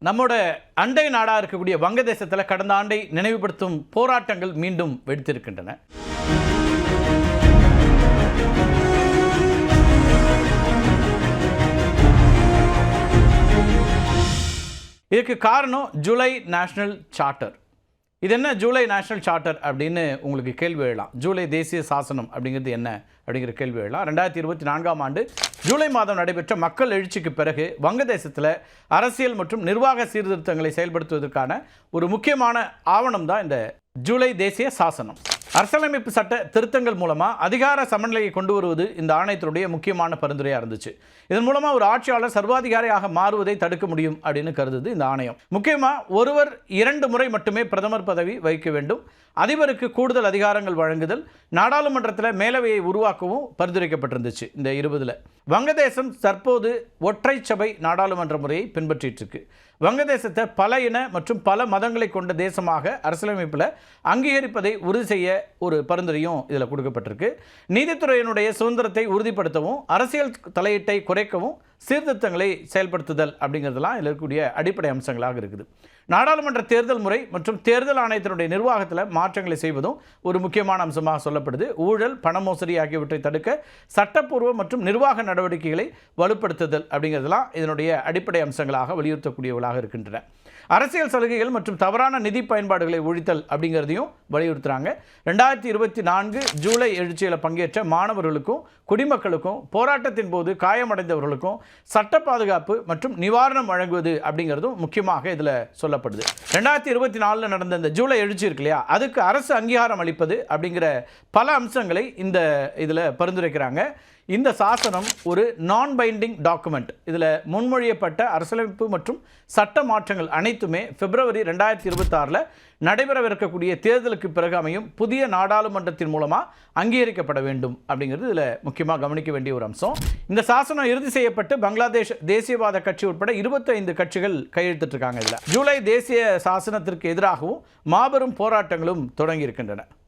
நம்மோட அண்டை நாடாக இருக்கக்கூடிய வங்கதேசத்தில் கடந்த ஆண்டை நினைவுபடுத்தும் போராட்டங்கள் மீண்டும் வெடித்திருக்கின்றன. இதுக்கு காரணம் ஜூலை நேஷனல் சார்ட்டர். இது என்ன ஜூலை நேஷனல் சார்ட்டர் அப்படின்னு உங்களுக்கு கேள்வி எழலாம். ஜூலை தேசிய சாசனம் அப்படிங்கிறது என்ன அப்படிங்கிற கேள்வி எழலாம். 2024ஆம் ஆண்டு ஜூலை மாதம் நடைபெற்ற மக்கள் எழுச்சிக்கு பிறகு வங்கதேசத்தில் அரசியல் மற்றும் நிர்வாக சீர்திருத்தங்களை செயல்படுத்துவதற்கான ஒரு முக்கியமான ஆவணம் தான் இந்த ஜூலை தேசிய சாசனம். அரசியலமைப்பு சட்ட திருத்தங்கள் மூலமாக அதிகார சமநிலையை கொண்டு வருவது இந்த ஆணையத்தினுடைய முக்கியமான பரிந்துரையாக இருந்துச்சு. இதன் மூலமாக ஒரு ஆட்சியாளர் சர்வாதிகாரியாக மாறுவதை தடுக்க முடியும் அப்படின்னு கருதுது இந்த ஆணையம். முக்கியமாக ஒருவர் 2 முறை மட்டுமே பிரதமர் பதவி வகிக்க வேண்டும், அதிபருக்கு கூடுதல் அதிகாரங்கள் வழங்குதல், நாடாளுமன்றத்தில் மேலவையை உருவாக்கவும் பரிந்துரைக்கப்பட்டிருந்துச்சு. இந்த 20ல் வங்கதேசம் தற்போது ஒற்றை சபை நாடாளுமன்ற முறையை பின்பற்றிட்டு இருக்கு. வங்கதேசத்தை பல இன மற்றும் பல மதங்களை கொண்ட தேசமாக அரசியலமைப்பில் அங்கீகரிப்பதை உறுதி செய்ய ஒரு பரிந்துரையும் இதில் கொடுக்கப்பட்டிருக்கு. நீதித்துறையினுடைய சுதந்திரத்தை உறுதிப்படுத்தவும் அரசியல் தலையீட்டை குறைக்கவும் சீர்திருத்தங்களை செயல்படுத்துதல் அப்படிங்கிறதுலாம் இதில் இருக்கக்கூடிய அடிப்படை அம்சங்களாக இருக்குது. நாடாளுமன்ற தேர்தல் முறை மற்றும் தேர்தல் ஆணையத்தினுடைய நிர்வாகத்தில் மாற்றங்களை செய்வதும் ஒரு முக்கியமான அம்சமாக சொல்லப்படுது. ஊழல், பண மோசடி ஆகியவற்றை தடுக்க சட்டப்பூர்வ மற்றும் நிர்வாக நடவடிக்கைகளை வலுப்படுத்துதல் அப்படிங்கிறதுலாம் இதனுடைய அடிப்படை அம்சங்களாக வலியுறுத்தக்கூடியவர்களாக இருக்கின்றன. அரசியல் சலுகைகள் மற்றும் தவறான நிதி பயன்பாடுகளை ஒழித்தல் அப்படிங்கிறதையும் வலியுறுத்துகிறாங்க. 2024 ஜூலை எழுச்சியில் பங்கேற்ற மாணவர்களுக்கும் குடிமக்களுக்கும் போராட்டத்தின் போது காயமடைந்தவர்களுக்கும் சட்ட பாதுகாப்பு மற்றும் நிவாரணம் வழங்குவது அப்படிங்கிறதும் முக்கியமாக இதில் சொல்லப்படுது. 2024 நடந்த இந்த ஜூலை எழுச்சி இருக்கு இல்லையா, அதுக்கு அரசு அங்கீகாரம் அளிப்பது அப்படிங்கிற பல அம்சங்களை இந்த இதில் பரிந்துரைக்கிறாங்க. இந்த சாசனம் ஒரு நான் பைண்டிங் டாக்குமெண்ட். இதில் முன்மொழியப்பட்ட அரசியலமைப்பு மற்றும் சட்ட மாற்றங்கள் அனைத்துமே பிப்ரவரி 2026 நடைபெறவிருக்கக்கூடிய தேர்தலுக்கு பிறகு அமையும் புதிய நாடாளுமன்றத்தின் மூலமாக அங்கீகரிக்கப்பட வேண்டும் அப்படிங்கிறது இதில் முக்கியமாக கவனிக்க வேண்டிய ஒரு அம்சம். இந்த சாசனம் இறுதி செய்யப்பட்டு பங்களாதேஷ் தேசியவாத கட்சி உட்பட 25 கட்சிகள் கையெழுத்திட்டிருக்காங்க. இதில் ஜூலை தேசிய சாசனத்திற்கு எதிராகவும் மாபெரும் போராட்டங்களும் தொடங்கி இருக்கின்றன.